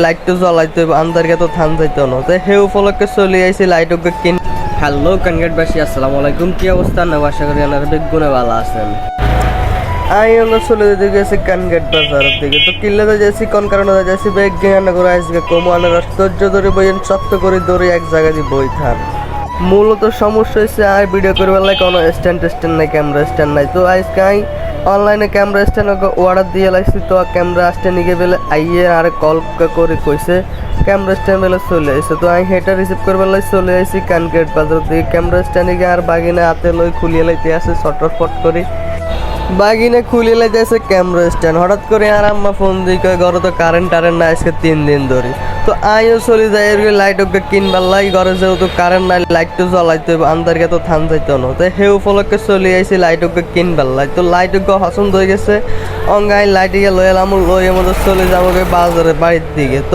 Light তো জ্বলাইতে আন্দারকে তো থান যাইতো না তো হে উপলক্ষে চলে আইছি লাইট ওকে কিন। হ্যালো কানগেটবাসী, আসসালামু আলাইকুম। কি অবস্থা? না আশা করি আপনারা বেগুনে ভালো আছেন। আমি আমরা চলে যেতে গেছি কানগেট বাজারের দিকে। তো কিনলে তো যাচ্ছি কোন কারণে যাচ্ছি বেগ জ্ঞান করে আজকে কমানোর ধৈর্য ধরে বইয়েন শক্ত করে ধরে এক জায়গায় দিয়ে বই থান। মূলত সমস্যা হচ্ছে আর ভিডিও করবার লাগে কোনো স্ট্যান্ড নাই, ক্যামেরা স্ট্যান্ড নাই। তো আজকে আমি অনলাইনে ক্যামেরা স্ট্যান্ড অর্ডার দিয়ে লাগছি। তো ক্যামেরা স্ট্যান্ড নিয়ে বেলে আইয়ে আর কল করে কইছে ক্যামেরা স্ট্যান্ড বেলে চলে আসছে। তো আমি সেটা রিসিভ করবার লাগে চলে আসছি কানগেট বাজার দিকে। ক্যামেরা স্ট্যান্ডে গিয়ে আর বাগিনে হাতে লই খুলিয়ে লাইতে আসে ছটফট করে বাগিনে খুলিয়ে লাইতে আছে ক্যামেরা স্ট্যান্ড। হঠাৎ করে আর আম্মা ফোন দিয়ে কয় ঘরে তো কারেন্ট না আজকে 3 দিন ধরে। তো আইও চলে যাই এর লাইট ওকে কিনবার লাই ঘরে যেহেতু কারেন্ট নাই লাইট তো জ্বলাইতে আন্দারকে তো থান যাইতো না তো হে উপলক্ষে চলে আইছি লাইট ওকে কিনবার লাই। তো লাইট ওকে পছন্দ হয়ে গেছে অঙ্গাই লাইট গিয়ে লই এলাম লই মধ্যে চলে যাবো বাজারে বাড়ির দিকে। তো